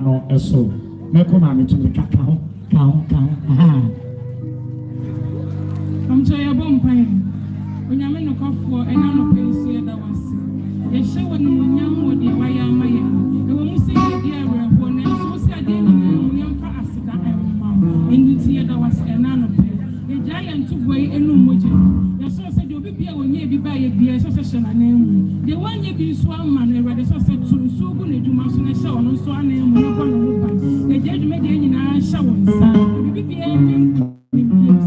no eso me ko ma me to ka ho aha I'm so your bompai onyame no kofo ena no pensi da wase ye hye wonu onyam wo de waya amaye e wo mu se ye dia reho na so se ade ni mu yemfa asika emma eni tie da wase ena no pe ye giant to boy enu moje ye so se de obi bia wonye bi ba ye bia so se na na emu de wanye bi so amma na rede so se tu so gu na dwuma so na hye wono so ana emu no kwa no ba ye je dwuma de nyina hye won sa bi bia bi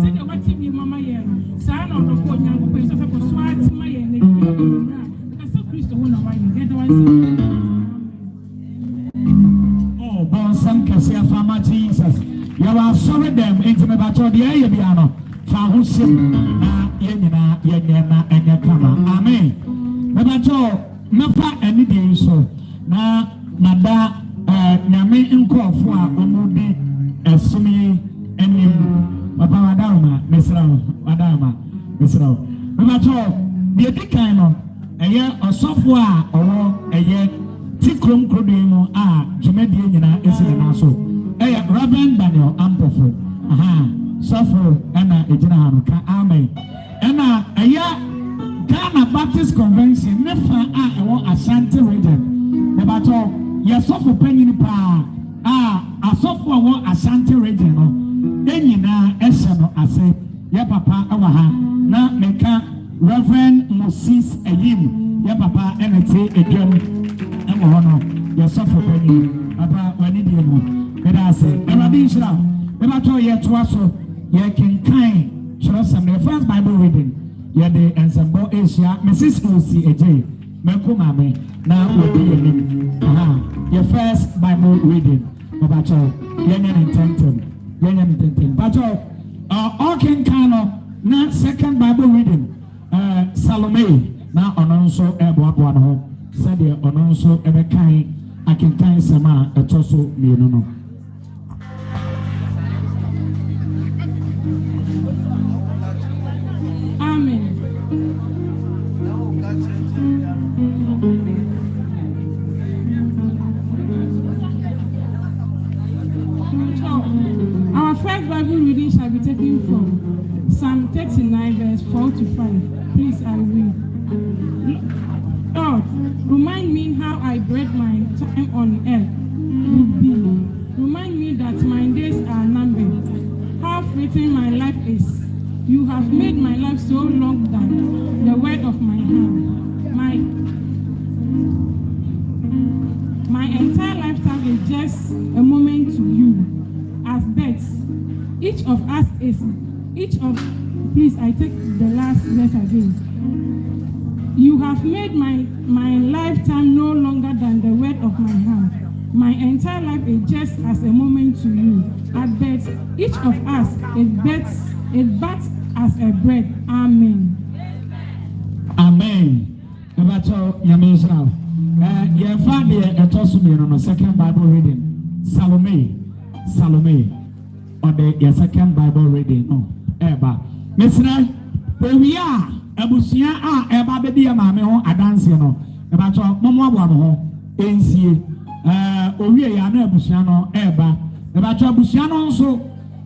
se de wati bi mama ye sa na no ko nyango pe so se ko so ati ma ye na bi na ka so Kristo wona wa ye de wa se oh bon sam kase afama Jesus ya wa sorry them into me ba cho de ye bia no fa ho sim na ye nyina ye nyena enya kama amen me ba cho mefa ani de so na nada nyame nkofo a omo de esumi enim papa wadama mesrawo me ba cho de dikan no eye osofo a owo eye tikrom krodin no a jumedie nyina esi na so eye Reverend Daniel Ampofo aha sofo ana ejina hanuka amen ena eye Ghana Baptist Convention nefa a ewo Ashanti region me ba cho ye sofo panyini pa a asofo awo Ashanti region no enyina ehye no ase ye papa awa ha na meka Reverend Moses Ayim ye papa enete edwam ewo hono ye sofo panyini papa wani die mu beda ase Eradi nshira me ba to ye to aso ye kenkan chirosam the first Bible reading ye de ensemble Asia Mrs. Lucy Eje menko mame na wodi yenim aha your first Bible reading obacho ye nyen tentem bacho all kenkan no na second Bible reading Salome na ono nso eboaboa no ho said ye ono nso ebekan akenkan sama etoso mienu no Our first Bible reading shall be taken from Psalm 39 verse 4 to 5. Please, I read. Lord, remind me how I bred my time on earth would be. Remind me that my days are numbered. How fleeting my life is. You have made my life so long than the word of my hand. My entire lifetime is just a moment to you. As birds, please, I take the last verse again. You have made my lifetime no longer than the word of my hand. My entire life is just as a moment to you. As birds, each of us is but as a bread. Amen. Amen. Abacho Yamizra. Your father etosu no second Bible reading. Salome. Or the second Bible reading. No. Eba. Mesra. We are Abusia eba bedi amame ho adanse no. Abacho momo aboa ho. Ensie. Owie ya na abusia no eba. Abacho abusia no nso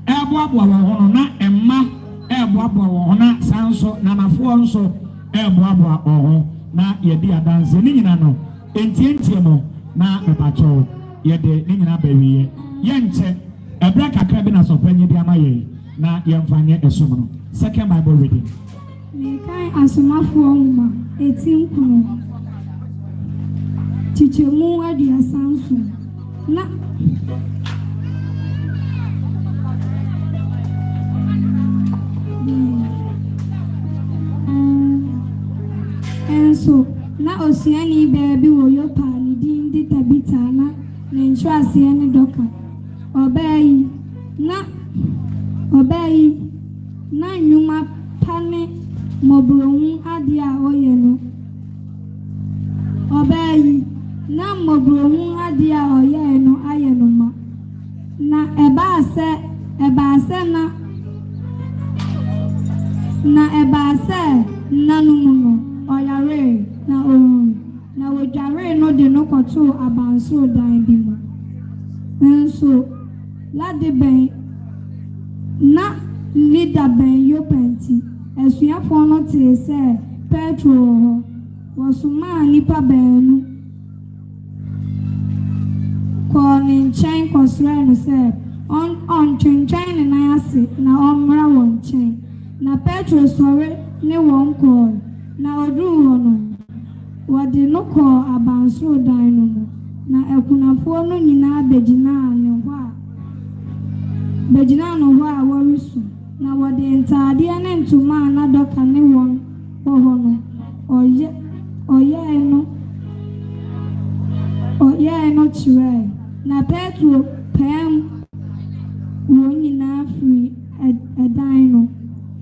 eboaboa ho no na emma eboaboa ho na sanso na nafo nso eboaboa ho na yedi adanse ni nyina no entientie mo na mepacho yede ni nyina bawiye yenche ebra kakra bi na sopanyi bi amaye na yemfanye esum no second Bible reading mekai asomafo oma etinkunu chichemu adia sanso na enso na osiani bebi wo yopa ni din di tabita na nensho asiani doka obayi na nyuma pane mobrohun adia oye no obayi na mobrohun adia oye no aye no ma na ebase na numuno oyare na wojare no de no koto abanso dan bi mo so lade ben na leader ben yo penti esuafo no te se Petro was man nipa benu calling chain constrain say on chain na ase na omra won chain na Petro sorry ne won call na odru wono wadi no call abansro dan no na ekunafo no nyina begina ne ho a begina no ho a worisu na wadi ntade ne ntuma na doka ne won ho no oye no chire na Petro pem won nyina free edan no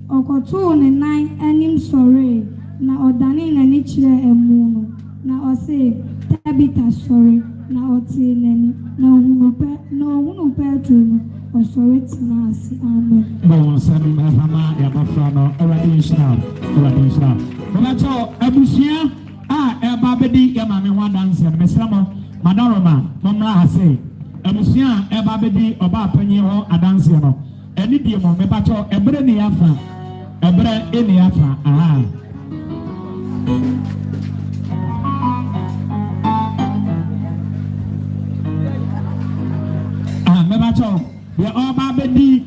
okoto ne nan anim sore na odane na ni chire emu no na ose Tabita sore na oti nani na hunu Petro no osore tina asi amen. Bon sanu mama ya bafra no already installed. Obacho abusia eba bedi ya mame ho dance na mesramo madaroma momra hase abusia eba bedi Obaapanin ho adanse no eni die mo mebacho ebre ne yafa aha mebacho ya Obabedi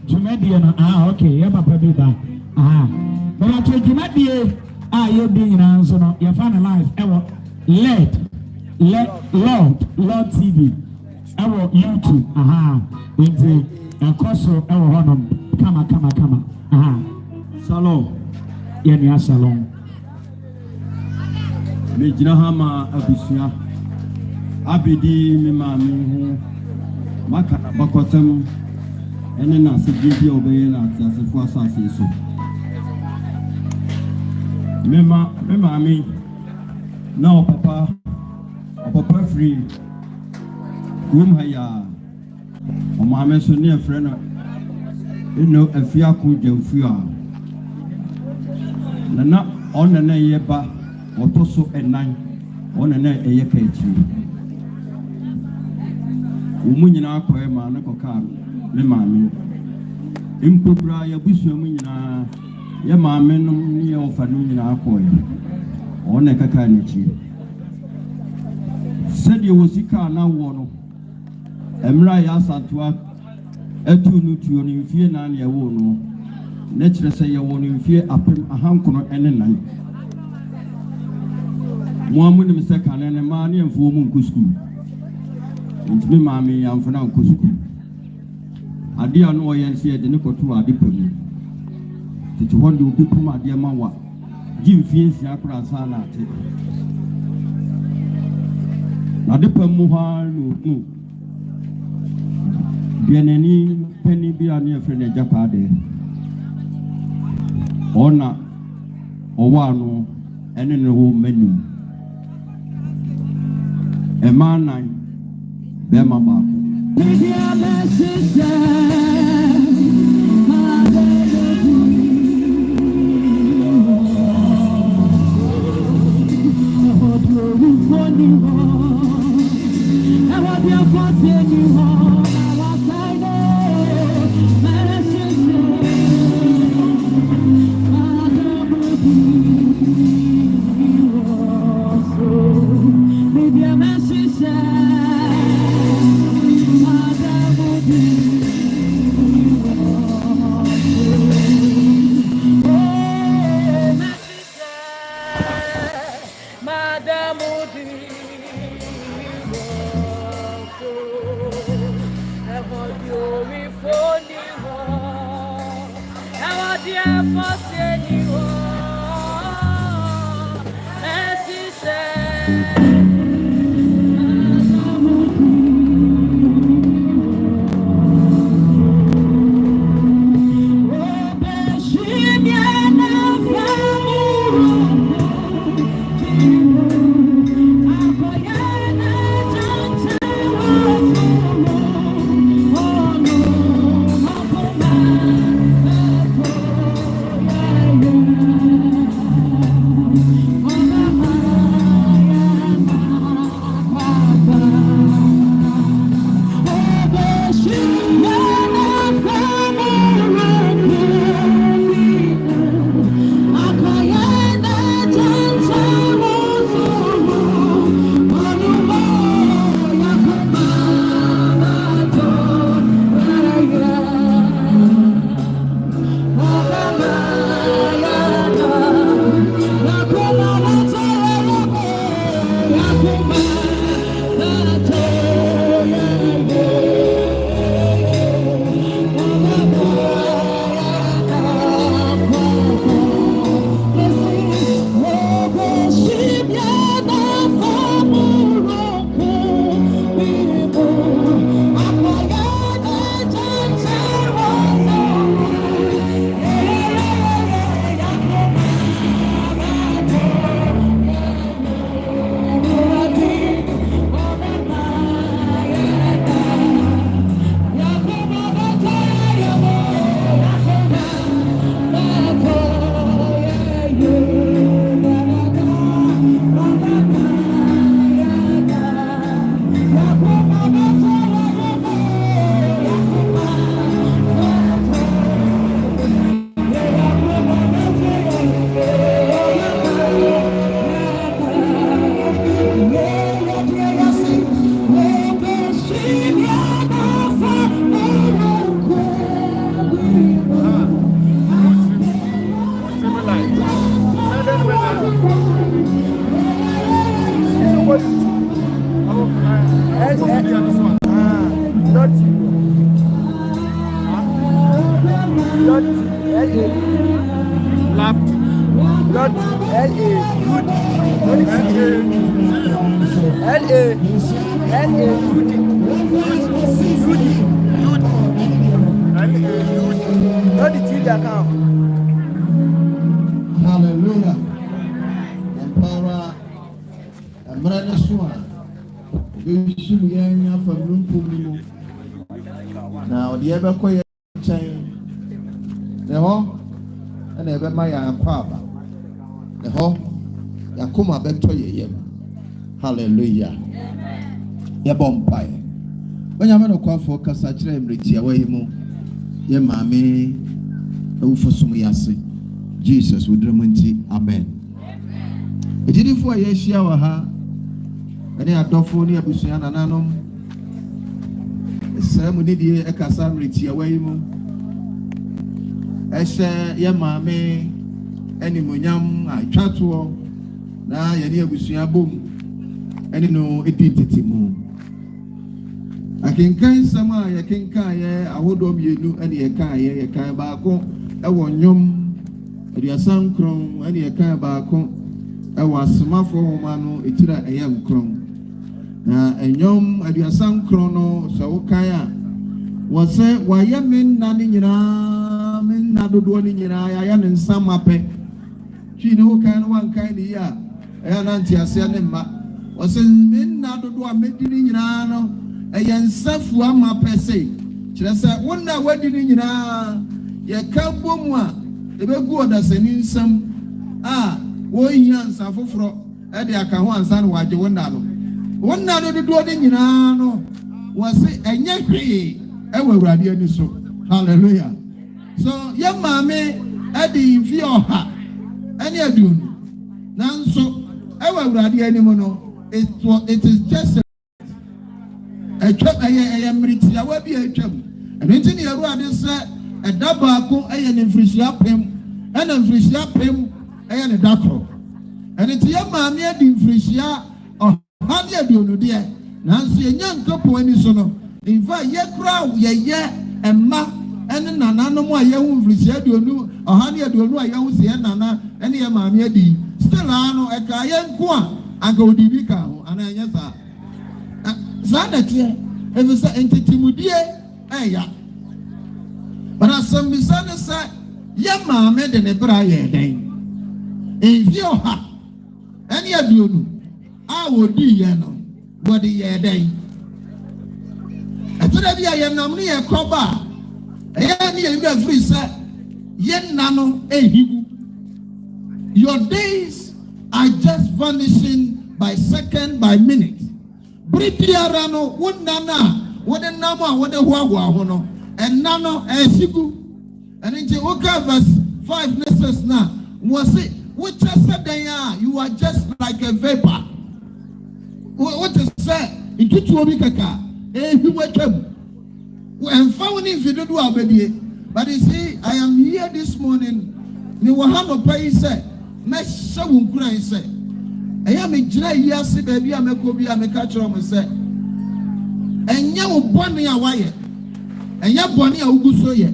jumedie no okay ya papa bi da mebacho jumedie you be nyina nso no ya fa na live ewo Laud TV ewo YouTube nti enkoso ewo honom kama salon ya ni salon me jina hama abusia abedi me ma me hu maka na bakotem ene na sebi obeye na asefo asase so me ma me na papa free haya o ma me so ne frɛ no eno afia ko jamfu a na on na yeba otoso enan on na eye ka echi umunyina akoe ma na koka me maame impobra ya busu munyina ya maame no ni ya ofa no nyina akoe on kaka ni chi sedi wosika na wo no emra ya santua etu no tuo ni mfie na na wo no na kire se ye wo no mfie apem ahankono ene nan mo amunim se kana ne ma ne mfuo mu nkusku ntimi maami amfana nkusku ade anu oyense ye de ne koto ade pamu tete hondo obi puma ade ma wa jimfie nsia kura sa na ate ade pamu ha no bieneni peni bi anu efre japade ona owanu ene ne wo menu emanan bema ba Hallelujah. Empower Embrana Sua. We should get from room. Now, the ever quiet chain. The hall and ever my papa. The hall Yakuma Beto Yem. Hallelujah. Ya bompire. When you have a focus, I try and reach your way. Ye mammy, oh, for some yassi. Jesus would remunti. Amen. It didn't for a year, she our ha. And they are Dofoni Abusian and Anum. The same did ye a casam reach your way. I say, ye mammy, any munyam, I chat to now, ye near Busia boom. And you know, it did it more. I can kind sama ya can kind I would of you and ye can back I want yum at your son crom and ye can back I was semaphore mano it I am crom and yum at your son chrono so kaya was it why ya men nanning in a men not doing in I am in some mappe she know kind one kind of ya and auntie I said was in men not do a making in ano. Ayan safu ama pese kyerɛ sɛ wonna wadi ne nyinaa yɛka bomu a ebegu odasani nsam a wohia nsa foforɔ ɛde aka ho ansa no wagye wonna no dodo ne nyinaa no wɔse ɛnyɛ hwee ɛwɔ Awurade ani so. Hallelujah. So yɛ maame ɛde mfi ɔha ɛne aduonu nanso ɛwɔ Awurade ani mu no it is just a trap I am rich. I will be a trap. And engineer Ruadi said a dabako and a fresh up him and a fresh up him and a dacro. And it's your mammy in Frisia or Hadia do dear Nancy and young couple any sono. In fact, ye crowd, ye and ma and nana no more young Frisia do no or Hadia do no young Sienna and your mammy di. Still, I know a Kayan Kwa and go Dibika and I yes. Sanity, if it's an entity, but as some misana said, Yama made an Ebraya name. If you have any of you, I would be yano, but the year day. I told you I am not near Koba. I am free, sir. Yen nano, your days are just vanishing by second, by minute. Bripiarano, what nana, what a number, what a wawa, and nano, and sigu. And in Jehovah verse 5 nesses now, was it, what just said they are, you are just like a vapor. What is said, in Tutuomikaka, you were come. And found if you do already, but you see, I am here this morning, you will have a pay, say, Mesh Sawun Krai say. I am a dry yes, baby. I'm a copy. I'm a catcher. I'm a set. And you bonny a wire. And ya bonny a ugusoye.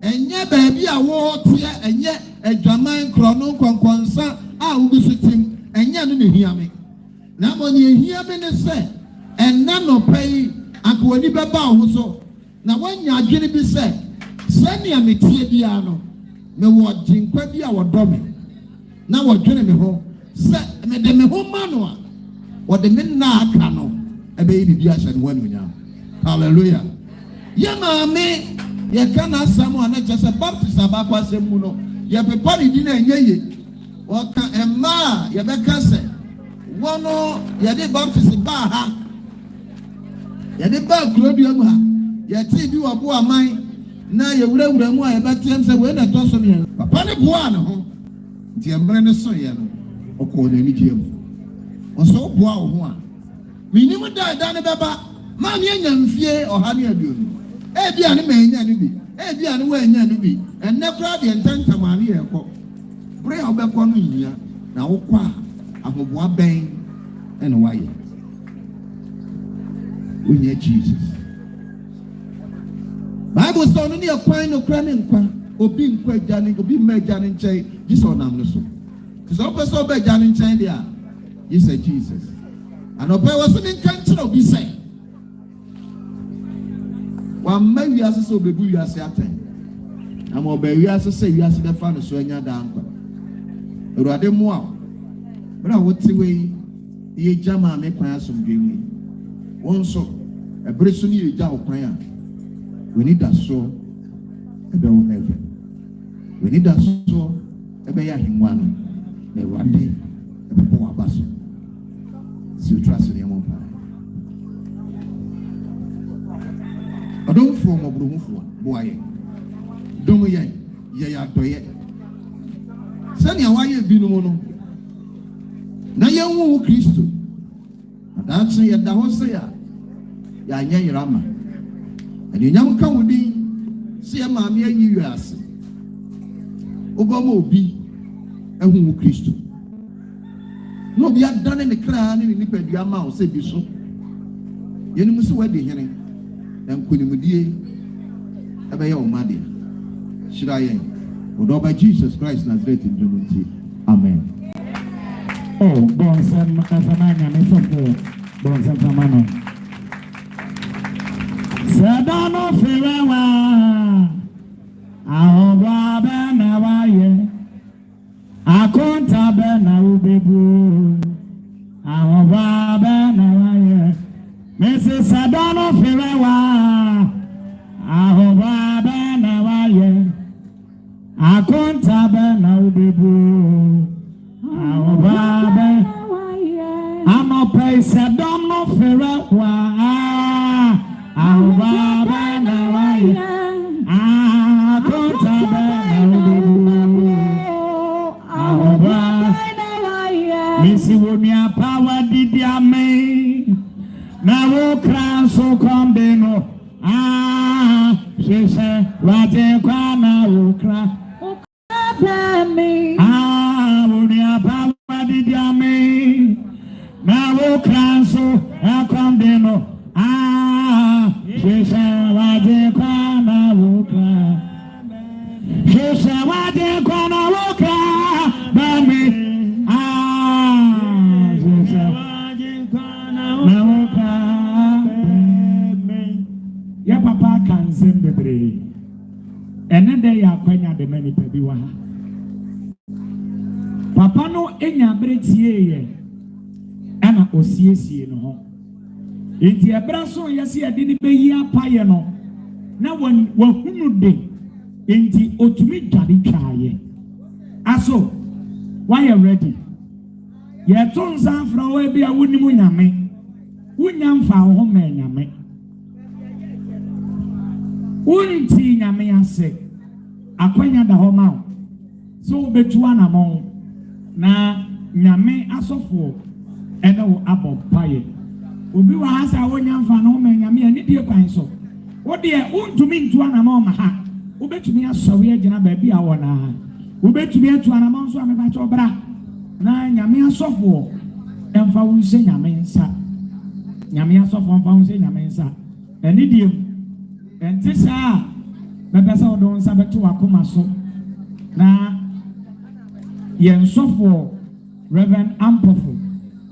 And ya baby a war here. And yet a German chrono conconsa. I ugusitim. And ya didn't hear me. Now when you hear me, say, and none no pay. And when you bow so. Now when you are getting be said, send me a metiano. No what drink quabi our domain. Now what journey me home. Say, me de me home manua. What the men na kano. A baby bias and one winner. Hallelujah. Yama me, ye cannot someone just a baptist about Semuno. Ye be party dinner and ye. What can a ma, ye be case. One ye de baptist in Baha. Ye de bag Claudium. Ye take you a boy mine. Now you will have more about them say when I toss me. Upon a guano. The umbrella so yellow. Or call any gym. Or so wow. Minimum die down baba. Man young fear or honey a beauty. Eh, be an enemy. Eh, be an way enemy. And never have the intent of my ear. Pray I'll back on me here. Now, qua. I have one bang and why. We need Jesus. Bible says only a coin of cranning obi nkwa jani obi me jani nche Jesus onam no so. So person be jani nche dia. You say Jesus. And obi was in country obi say. One man we ase so bebu we ase aten. Am obi we ase say we ase the fa no so anya da nkwa. Urade mu a. Bra woti we ye jama me kwan asomdwemi. Won so ebere so ni ye ja okwan a. We need that so ebe wo heaven. We need that so ebe ya himwa no. Na Urade ebe bo abaso. Si you trust in your own power. I don't form of room for boy. Don't ye doye. Send your wife be no mono. Na ye won Christo. That's ye da ho say ya. Ya nya rama. And you nyam kan wodi see ma me ayi wiase. Obama obi ehun Christo. No be done in the crown in the nipa ma say bi so. Ye ni musu wadi hene. Dan kunimudie ebe ya omade. Shiraye. Odoba Jesus Christ Nazareth in Jumunti. Amen. Oh, bon sam kasamanya me sofo. Bon sam samano. Sadano ferewa. Ahoba bena waye. Akonta bena ubebu. Ahoba bena waye. Mrs. Sadano ferewa. Ahoba bena waye. Akonta bena ubebu. Ahoba bena waye. Amo pay Sadano ferewa. Ahoba bena waye. Akonta bena ubebu. Ahoba Missy Wumia power did ya me. Now cry so come they no. She said, Raje Kwana Ukra. Wumia power did ya me. Now cry so come they no. She said, Raje Kwana Ukra. She said, Raje Kwana Ukra. Bami. Ya papa can send the brain. And then they are quenya the many pebiwa. Papa no enya bretie ana osiesie no ho. Enti ebraso yesi ade ni beyi apaye no. Na wahunu de. Enti otumi dwade twaye. Aso, why you ready? Ye tonza fra we bia wonimu nyame. Wunyam fa ho me nyame. Unti nyame ase. Akwanya da ho ma. So betu anamon. Na nyame asofo ene wo abopaye. Obi wa hasa wonyam fa no me nyame ani die kwan so. Wo de untumi ntu anamon ma ha. Obetumi asowe agina ba bia wona. Obetumi atu anamon so ameba chobra. Na nyame asofo emfa wo nse nyame nsa. Nyame asofo emfa wo nse nyame nsa. Eni diem enti saa bebesa odo nsa beto akoma so. Na yen sofo Reverend Ampofo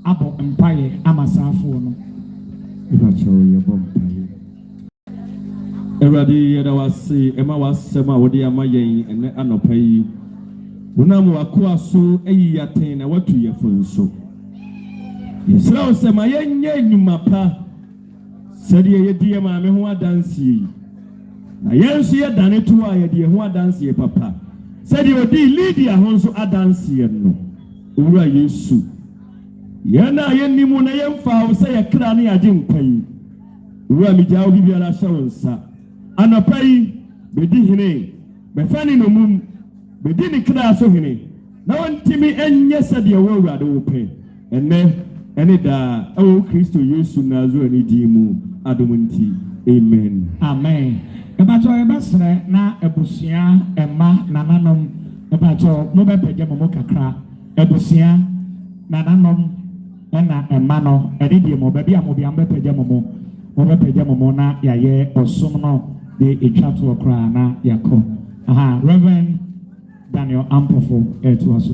abo empaye amasafo no. Ibacho yebo mpaye. Eradi yeda wasi ema wasema wodi amayen ene anopai. Unamu wakua so eyi yaten na watu yefonso. Yesra osema yenye nyumapa. Sadi yedi ma me ho adansi. Na yensu ye dane to a yedi ho adansi papa. Sadi odi Lydia honso adansi no. Owura Yesu. Yana yenimu na yemfa wo se yakra na yaje nkwan. Owura mija obi biara shawonsa. Anapai bedi hine. Befani no mum. Bedini kra so hene na wontimi enye sade wo Awurade wo pe ene da o Kristo Yesu nazo ani dimu adomunti amen ebacho ebasre na ebusia ema nananom ebacho mo bepeje mo kakra ebusia nananom na ema no ene die mo ba bia mo bia bepeje mo bepeje mo na yaye osom no de etwa to okra na yakɔ. Reverend Daniel Ampofo to us.